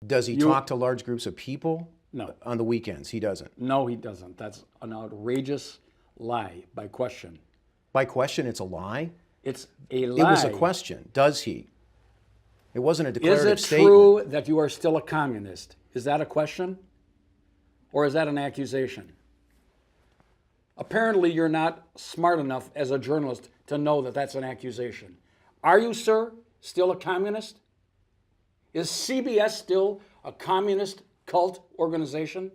Does he talk to large groups of people? No. On the weekends, he doesn't. No, he doesn't. That's an outrageous lie by question. By question, it's a lie? It's a lie. It was a question. Does he? It wasn't a declarative statement. Is it true that you are still a communist? Is that a question? Or is that an accusation? Apparently, you're not smart enough as a journalist to know that that's an accusation. Are you, sir, still a communist? Is CBS still a communist cult organization?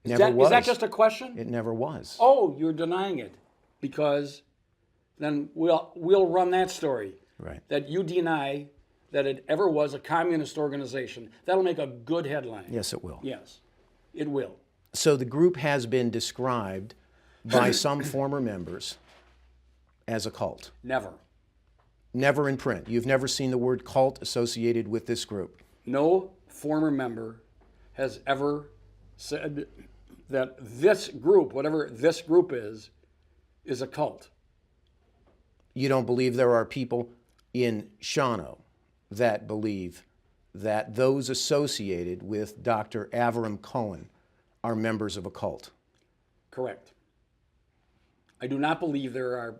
Never was. Is that just a question? It never was. Oh, you're denying it, because then we'll run that story. Right. That you deny that it ever was a communist organization. That'll make a good headline. Yes, it will. Yes, it will. So the group has been described by some former members as a cult. Never. Never in print. You've never seen the word cult associated with this group. No former member has ever said that this group, whatever this group is a cult. You don't believe there are people in Shawano that believe that those associated with Dr. Avram Cohen are members of a cult? Correct. I do not believe there are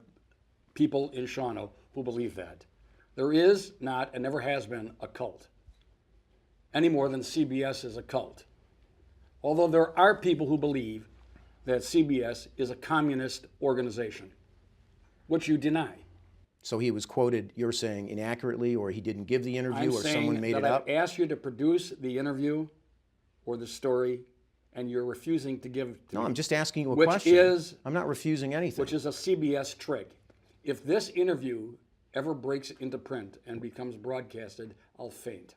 people in Shawano who believe that. There is not and never has been a cult, any more than CBS is a cult. Although there are people who believe that CBS is a communist organization, which you deny. So he was quoted, you're saying, inaccurately, or he didn't give the interview, or someone made it up? I've asked you to produce the interview or the story, and you're refusing to give it to me. No, I'm just asking you a question. I'm not refusing anything. Which is a CBS trick. If this interview ever breaks into print and becomes broadcasted, I'll faint.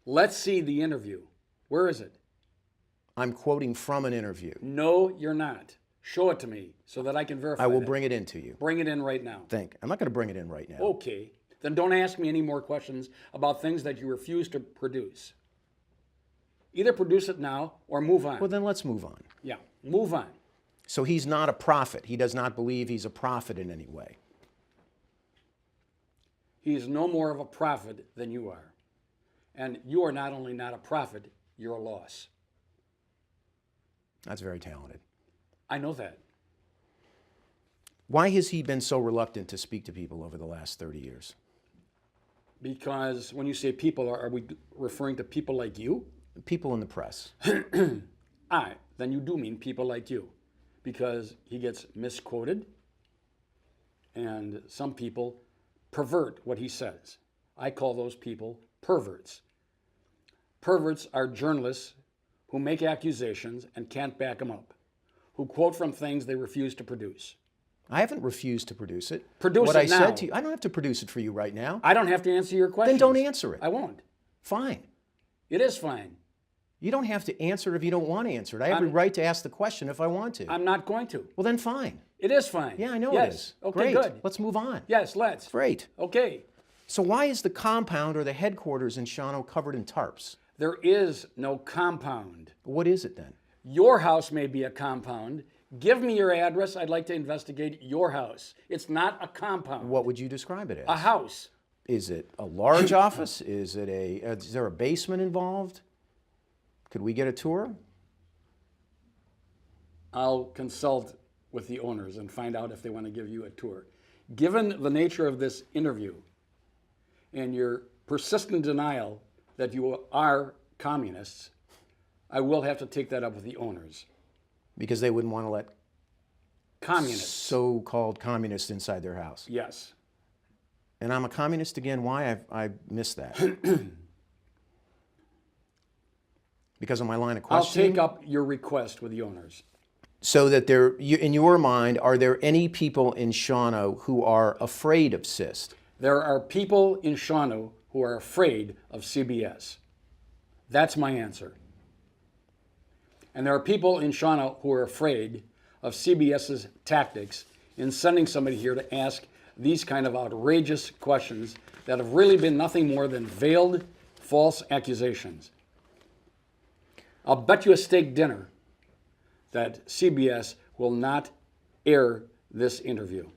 Let's see the interview. Where is it? I'm quoting from an interview. No, you're not. Show it to me so that I can verify I will that. bring it in to you. Bring it in right now. I'm not going to bring it in right now. Okay. Then don't ask me any more questions about things that you refuse to produce. Either produce it now or move on. Well, then let's move on. Yeah, move on. So he's not a prophet. He does not believe he's a prophet in any way. He's no more of a prophet than you are. And you are not only not a prophet, you're a loss. That's very talented. I know that. Why has he been so reluctant to speak to people over the last 30 years? Because when you say people, are we referring to people like you? People in the press. Then you do mean people like you. Because he gets misquoted, and some people pervert what he says. I call those people perverts. Perverts are journalists who make accusations and can't back them up, who quote from things they refuse to produce. I haven't refused to produce it. Produce what it I now. said to you, I don't have to produce it for you right now. I don't have to answer your question. Then don't answer it. I won't. Fine. It is fine. You don't have to answer it if you don't want to answer it. I have every right to ask the question if I want to. I'm not going to. Well, then fine. It is fine. Yeah, I know yes. it is. Okay, Great. good. Let's move on. Yes, let's. Great. Okay. So why is the compound or the headquarters in Shawano covered in tarps? There is no compound. What is it then? Your house may be a compound. Give me your address. I'd like to investigate your house. It's not a compound. What would you describe it as? A house. Is it a large office? Is there a basement involved? Could we get a tour? I'll consult with the owners and find out if they want to give you a tour. Given the nature of this interview and your persistent denial that you are communists, I will have to take that up with the owners. Because they wouldn't want to let communists, so-called communists, inside their house. Yes. And I'm a communist again? Why? I missed that. Because of my line of questioning? I'll take up your request with the owners. So that in your mind, are there any people in Shawano who are afraid of SIST? There are people in Shawano who are afraid of CBS. That's my answer. And there are people in Shawano who are afraid of CBS's tactics in sending somebody here to ask these kind of outrageous questions that have really been nothing more than veiled, false accusations. I'll bet you a steak dinner that CBS will not air this interview.